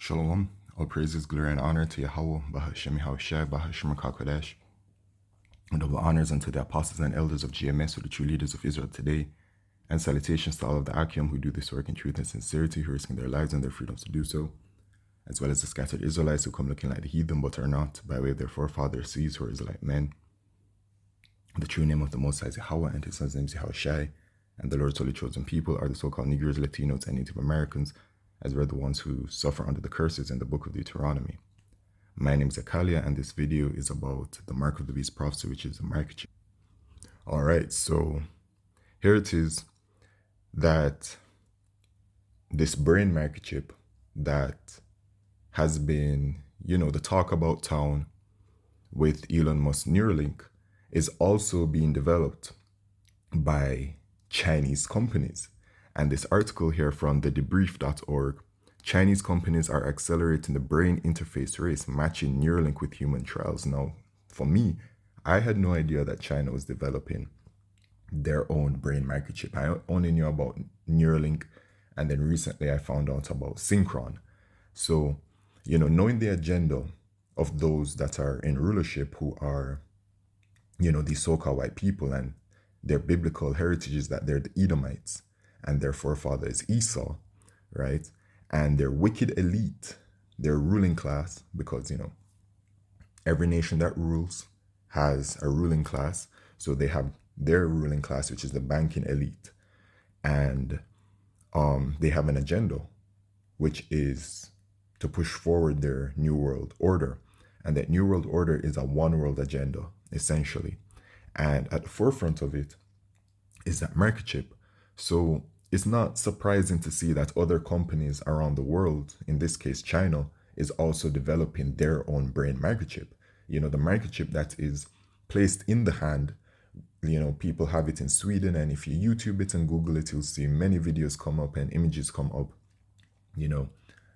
Shalom, all praises, glory, and honor to Yahweh, Bahashem Yahushai, Bahashem HaKadosh. And double honors unto the apostles and elders of GMS, or the true leaders of Israel today. And salutations to all of the Akim who do this work in truth and sincerity, who risking their lives and their freedoms to do so, as well as the scattered Israelites who come looking like the heathen but are not, by way of their forefathers, seeds who are Israelite men. The true name of the Most High is Yahweh, and his son's name is Yahushai, and the Lord's holy chosen people are the so-called Negroes, Latinos, and Native Americans, as we're the ones who suffer under the curses in the book of Deuteronomy. My name is Zakalia, and this video is about the mark of the beast prophecy, which is the microchip. All right, so here it is, that this brain microchip that has been, the talk about town with Elon Musk Neuralink is also being developed by Chinese companies. And this article here from thedebrief.org, Chinese companies are accelerating the brain interface race, matching Neuralink with human trials. Now, for me, I had no idea that China was developing their own brain microchip. I only knew about Neuralink, and then recently I found out about Synchron. So, knowing the agenda of those that are in rulership, who are, these so-called white people, and their biblical heritage is that they're the Edomites, and their forefather is Esau, right? And their wicked elite, their ruling class, because, every nation that rules has a ruling class. So they have their ruling class, which is the banking elite. And they have an agenda, which is to push forward their New World Order. And that New World Order is a one world agenda, essentially. And at the forefront of it is that microchip. So it's not surprising to see that other companies around the world, in this case China, is also developing their own brain microchip. The microchip that is placed in the hand, people have it in Sweden, and if you YouTube it and Google it, you'll see many videos come up and images come up.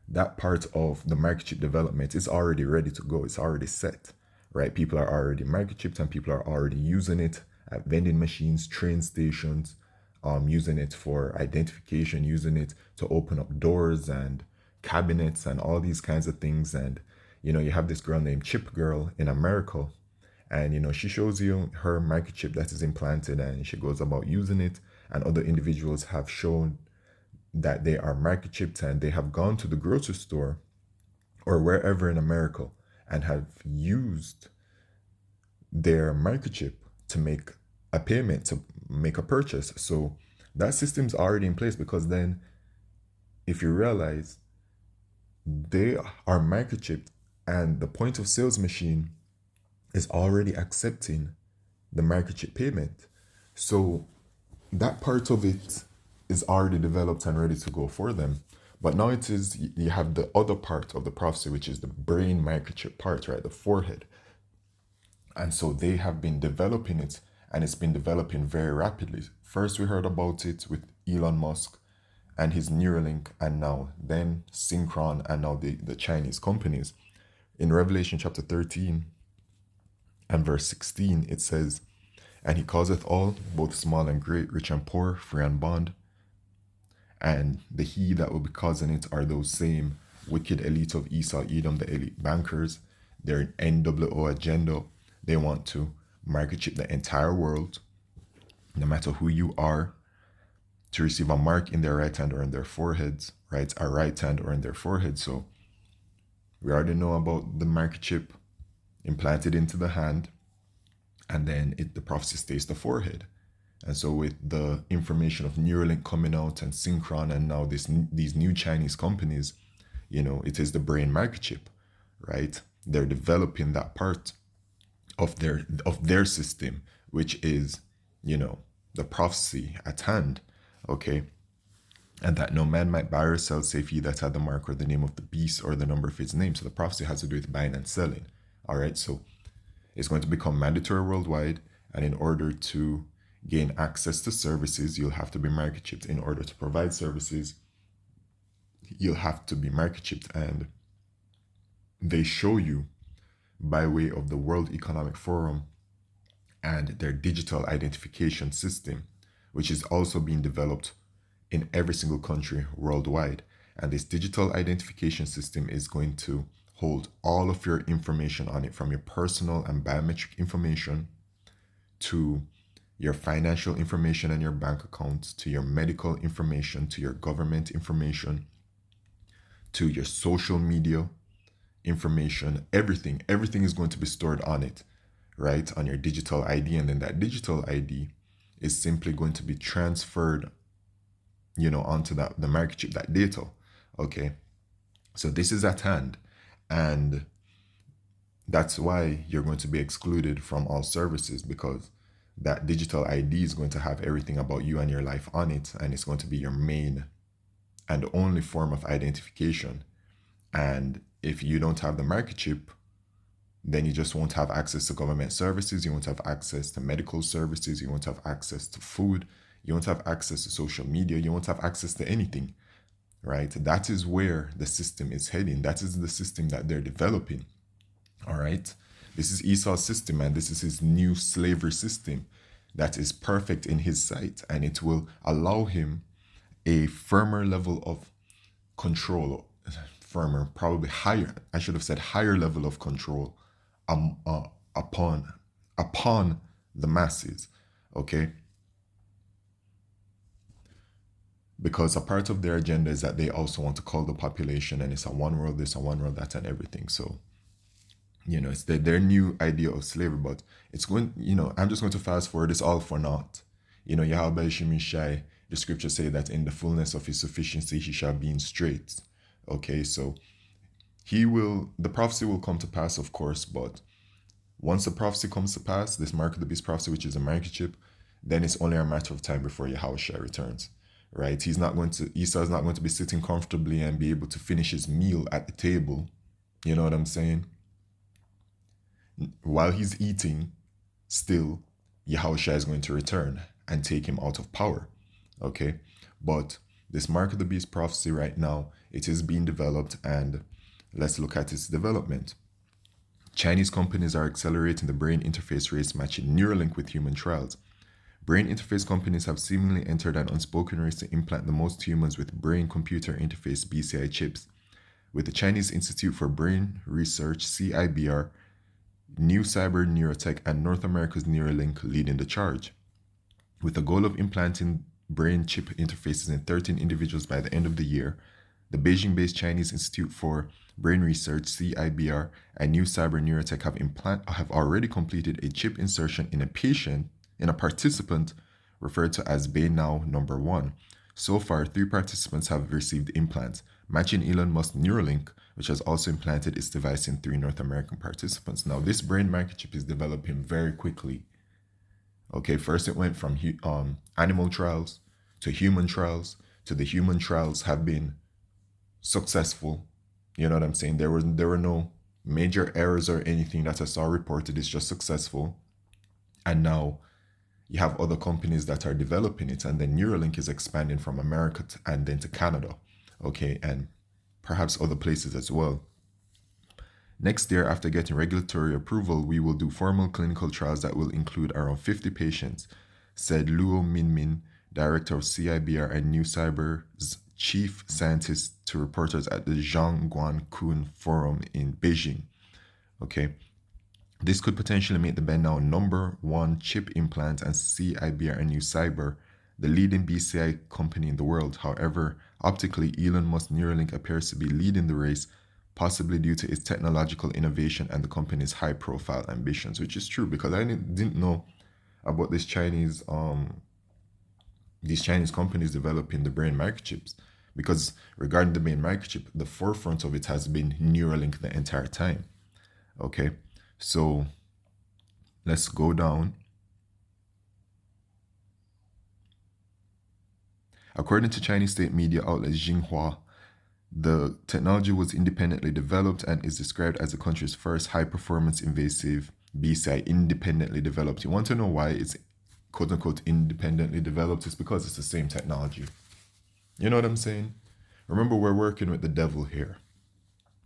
That part of the microchip development is already ready to go. It's already set, right? People are already microchipped, and people are already using it at vending machines, train stations, using it for identification, using it to open up doors and cabinets and all these kinds of things. And, you have this girl named Chip Girl in America, and, she shows you her microchip that is implanted, and she goes about using it. And other individuals have shown that they are microchipped, and they have gone to the grocery store or wherever in America and have used their microchip to make a payment, to make a purchase. So that system's already in place, because then if you realize they are microchipped and the point of sales machine is already accepting the microchip payment. So that part of it is already developed and ready to go for them. But now it is, you have the other part of the prophecy, which is the brain microchip part, right? The forehead. And so they have been developing it, and it's been developing very rapidly. First, we heard about it with Elon Musk and his Neuralink, and now then Synchron, and now the Chinese companies. In Revelation chapter 13 and verse 16, it says, "And he causeth all, both small and great, rich and poor, free and bond." And the he that will be causing it are those same wicked elite of Esau, Edom, the elite bankers. Their NWO agenda. They want to microchip the entire world, no matter who you are, to receive a mark in their right hand or in their foreheads, right? A right hand or in their forehead. So we already know about the microchip implanted into the hand, and then the prophecy stays the forehead. And so with the information of Neuralink coming out and Synchron, and now these new Chinese companies, it is the brain microchip, right? They're developing that part of their system, which is, the prophecy at hand, okay? And that no man might buy or sell, save he that had the mark or the name of the beast or the number of his name. So the prophecy has to do with buying and selling, all right? So it's going to become mandatory worldwide, and in order to gain access to services, you'll have to be microchipped. In order to provide services, you'll have to be microchipped. And they show you by way of the World Economic Forum and their digital identification system, which is also being developed in every single country worldwide. And this digital identification system is going to hold all of your information on it, from your personal and biometric information to your financial information and your bank accounts, to your medical information, to your government information, to your social media information, everything is going to be stored on it, right? On your digital ID. And then that digital ID is simply going to be transferred, onto the microchip, that data. Okay. So this is at hand. And that's why you're going to be excluded from all services, because that digital ID is going to have everything about you and your life on it. And it's going to be your main and only form of identification. And if you don't have the microchip, then you just won't have access to government services. You won't have access to medical services. You won't have access to food. You won't have access to social media. You won't have access to anything, right? That is where the system is heading. That is the system that they're developing. All right. This is Esau's system, and this is his new slavery system that is perfect in his sight, and it will allow him a firmer level of control, firmer, probably higher. I should have said higher level of control um, uh, upon the masses. Okay, because a part of their agenda is that they also want to call the population, and it's a one world this, a one world that, and everything. So it's their new idea of slavery, but it's going, I'm just going to fast forward. It's all for naught. Yahweh Shai, the scriptures say that in the fullness of his sufficiency, he shall be in straits. Okay, so the prophecy will come to pass, of course, but once the prophecy comes to pass, this mark of the beast prophecy, which is a microchip, then it's only a matter of time before Yahushua returns, right? Esau is not going to be sitting comfortably and be able to finish his meal at the table. You know what I'm saying? While he's eating, still, Yahushua is going to return and take him out of power. Okay? But this mark of the beast prophecy right now, it is being developed, and let's look at its development. Chinese companies are accelerating the brain interface race, matching Neuralink with human trials. Brain interface companies have seemingly entered an unspoken race to implant the most humans with brain-computer interface BCI chips, with the Chinese Institute for Brain Research, CIBR, New Cyber Neurotech, and North America's Neuralink leading the charge. With the goal of implanting brain chip interfaces in 13 individuals by the end of the year, the Beijing-based Chinese Institute for Brain Research, CIBR, and New Cyber Neurotech have already completed a chip insertion in a participant referred to as Bainao number 1. So far, 3 participants have received implants, matching Elon Musk's Neuralink, which has also implanted its device in 3 North American participants. Now, this brain microchip is developing very quickly. Okay, first it went from animal trials to human trials, to the human trials have been successful. You know what I'm saying? There were no major errors or anything that I saw reported. It's just successful. And now you have other companies that are developing it, and then Neuralink is expanding from America and then to Canada. Okay, and perhaps other places as well. Next year, after getting regulatory approval, we will do formal clinical trials that will include around 50 patients, said Luo Minmin, director of CIBR and New Cyber's chief scientist, to reporters at the Zhangguan Kun Forum in Beijing. Okay, this could potentially make the Bainao number 1 chip implant and CIBR and New Cyber the leading BCI company in the world. However, optically, Elon Musk's Neuralink appears to be leading the race, possibly due to its technological innovation and the company's high-profile ambitions, which is true, because I didn't know about these Chinese companies developing the brain microchips. Because regarding the brain microchip, the forefront of it has been Neuralink the entire time. Okay, so let's go down. According to Chinese state media outlet Xinhua, the technology was independently developed and is described as the country's first high-performance invasive BCI independently developed. You want to know why it's quote-unquote independently developed? It's because it's the same technology. You know what I'm saying? Remember, we're working with the devil here.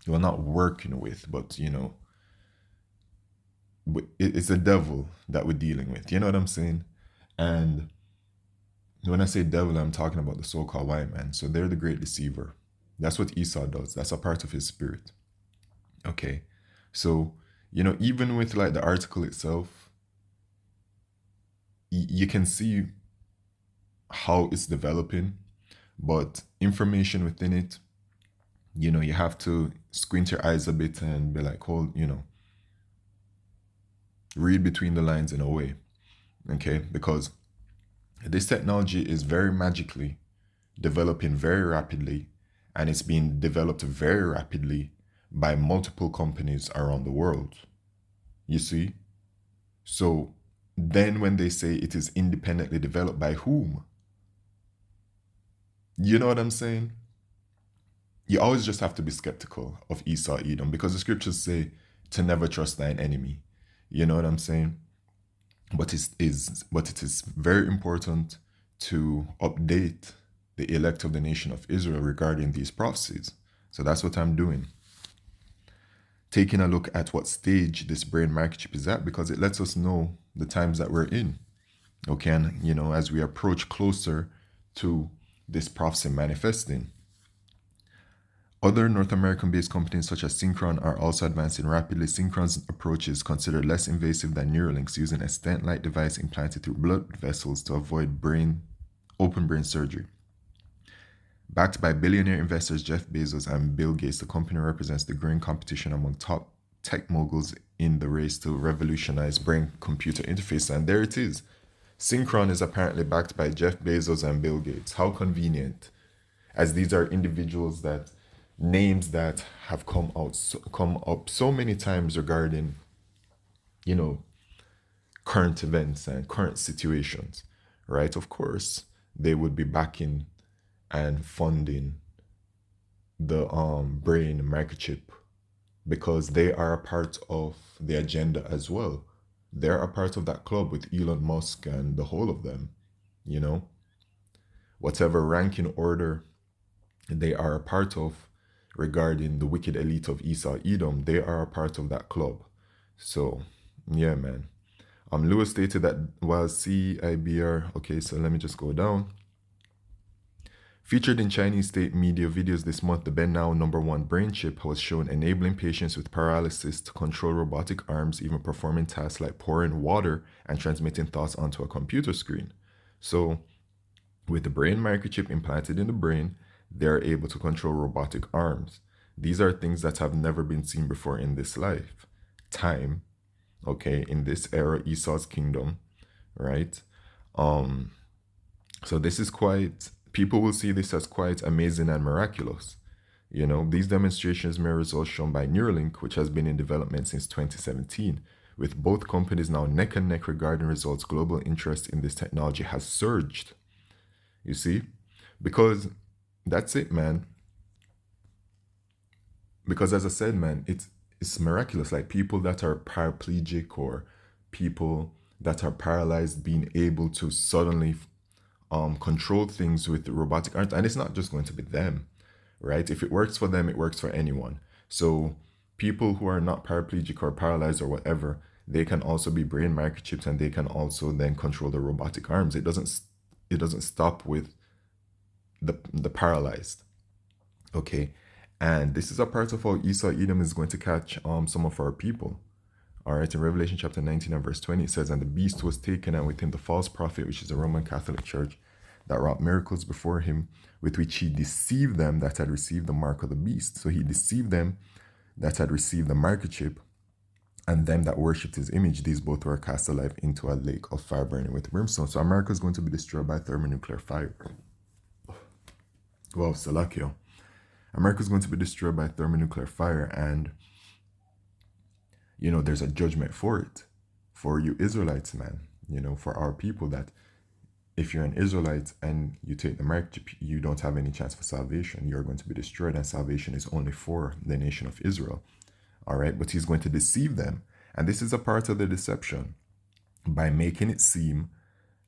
Well, not working with, but, it's the devil that we're dealing with. You know what I'm saying? And when I say devil, I'm talking about the so-called white man. So they're the great deceiver. That's what Esau does. That's a part of his spirit. Okay. So, even with like the article itself, you can see how it's developing, but information within it, you have to squint your eyes a bit and be like, hold, read between the lines in a way. Okay. Because this technology is very magically developing very rapidly, and it's being developed very rapidly by multiple companies around the world. You see? So then when they say it is independently developed by whom? You know what I'm saying? You always just have to be skeptical of Esau Edom, because the scriptures say to never trust thine enemy. You know what I'm saying? But it is very important to update the elect of the nation of Israel regarding these prophecies. So that's what I'm doing. Taking a look at what stage this brain microchip is at, because it lets us know the times that we're in. Okay, and as we approach closer to this prophecy manifesting. Other North American-based companies such as Synchron are also advancing rapidly. Synchron's approach is considered less invasive than Neuralink's, using a stent-like device implanted through blood vessels to avoid open brain surgery. Backed by billionaire investors Jeff Bezos and Bill Gates, the company represents the growing competition among top tech moguls in the race to revolutionize brain-computer interface. And there it is. Synchron is apparently backed by Jeff Bezos and Bill Gates. How convenient, as these are individuals names that have come up so many times regarding, current events and current situations, right? Of course, they would be backing and funding the brain microchip, because they are a part of the agenda as well. They're a part of that club with Elon Musk and the whole of them, whatever ranking order they are a part of regarding the wicked elite of Esau Edom, they are a part of that club. So, yeah, man. Lewis stated that while CIBR, okay, so let me just go down. Featured in Chinese state media videos this month, the Ben Now #1 brain chip was shown enabling patients with paralysis to control robotic arms, even performing tasks like pouring water and transmitting thoughts onto a computer screen. So, with the brain microchip implanted in the brain, they are able to control robotic arms. These are things that have never been seen before in this lifetime, okay, in this era, Esau's kingdom, right? So this is people will see this as quite amazing and miraculous. These demonstrations mirror results shown by Neuralink, which has been in development since 2017. With both companies now neck and neck regarding results, global interest in this technology has surged. You see? Because that's it, man. Because as I said, man, it's miraculous. Like people that are paraplegic or people that are paralyzed being able to suddenly control things with robotic arms. And it's not just going to be them, right? If it works for them, it works for anyone. So people who are not paraplegic or paralyzed or whatever, they can also be brain microchips, and they can also then control the robotic arms. It doesn't stop with the paralyzed. Okay. And this is a part of how Esau Edom is going to catch some of our people. All right, in Revelation chapter 19 and verse 20, it says, "And the beast was taken, and with him the false prophet, which is the Roman Catholic Church, that wrought miracles before him, with which he deceived them that had received the mark of the beast." So he deceived them that had received the microchip, and them that worshipped his image. These both were cast alive into a lake of fire burning with brimstone. So America is going to be destroyed by thermonuclear fire. Well, Salakio. America is going to be destroyed by thermonuclear fire, and there's a judgment for it, for you Israelites, man. For our people, that if you're an Israelite and you take the microchip, you don't have any chance for salvation. You're going to be destroyed, and salvation is only for the nation of Israel. All right, but he's going to deceive them, and this is a part of the deception, by making it seem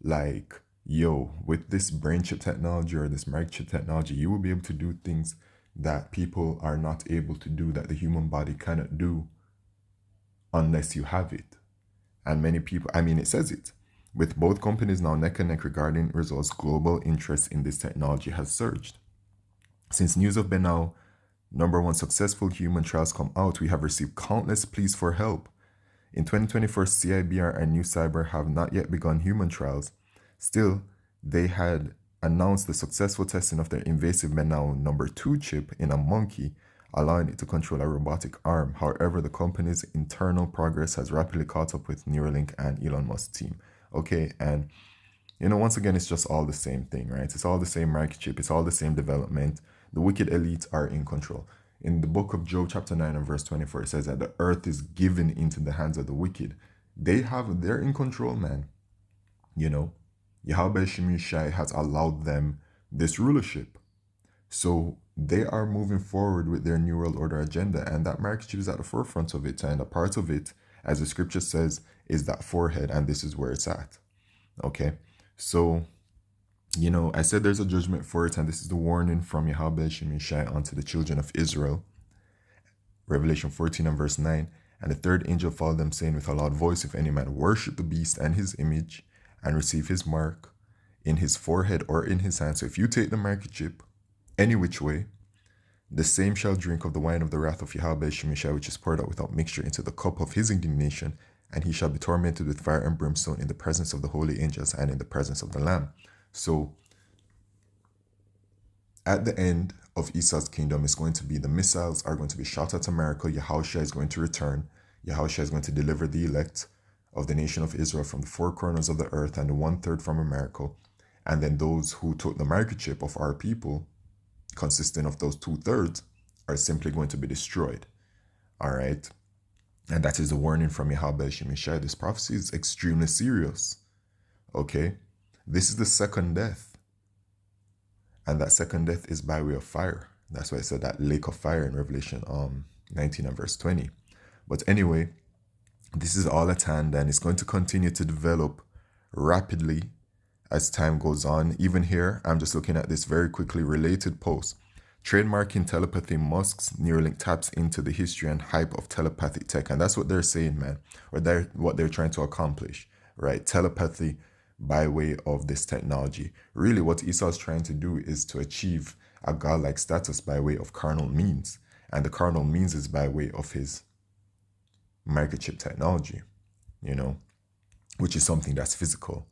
like, with this brain chip technology or this microchip technology, you will be able to do things that people are not able to do, that the human body cannot do unless you have it. And many people, it says it. With both companies now neck and neck regarding results, global interest in this technology has surged. Since news of Benau, number one successful human trials come out, we have received countless pleas for help. In 2024, CIBR and New Cyber have not yet begun human trials. Still, they had announced the successful testing of their invasive Benau number 2 chip in a monkey, allowing it to control a robotic arm. However, the company's internal progress has rapidly caught up with Neuralink and Elon Musk's team. Okay, and once again, it's just all the same thing, right? It's all the same market chip, it's all the same development. The wicked elites are in control. In the book of Job, chapter 9 and verse 24, it says that the earth is given into the hands of the wicked. They're in control, man. Yahweh Shemishai has allowed them this rulership. So they are moving forward with their New World Order agenda, and that market chip is at the forefront of it. And a part of it, as the scripture says, is that forehead, and this is where it's at. Okay, so I said there's a judgment for it, and this is the warning from Yahweh Shemishai unto the children of Israel. Revelation 14 and verse 9. And the third angel followed them, saying with a loud voice, if any man worship the beast and his image, and receive his mark in his forehead or in his hand. So if you take the market chip any which way, the same shall drink of the wine of the wrath of Yahweh Shemishai, which is poured out without mixture into the cup of his indignation, and he shall be tormented with fire and brimstone in the presence of the holy angels and in the presence of the Lamb. So at the end of Esau's kingdom is going to be, the missiles are going to be shot at America. Yahushua is going to return. Yahushua is going to deliver the elect of the nation of Israel from the four corners of the earth and the 1/3 from America. And then those who took the market chip of our people, consisting of those 2/3, are simply going to be destroyed. All right. And that is a warning from Yahweh Shemishai. This prophecy is extremely serious. Okay. This is the second death. And that second death is by way of fire. That's why I said that lake of fire in Revelation 19 and verse 20. But anyway, this is all at hand, and it's going to continue to develop rapidly as time goes on. Even here, I'm just looking at this very quickly related post. Trademarking telepathy, Musk's Neuralink taps into the history and hype of telepathic tech. And that's what they're saying, man, or what they're trying to accomplish, right? Telepathy by way of this technology. Really, what Esau's trying to do is to achieve a godlike status by way of carnal means. And the carnal means is by way of his microchip technology, which is something that's physical.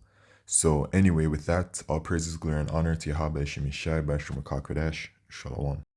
So anyway, with that, all praises, glory, and honor to Yahweh Shemishai, Bashar Makakodash, Shalom.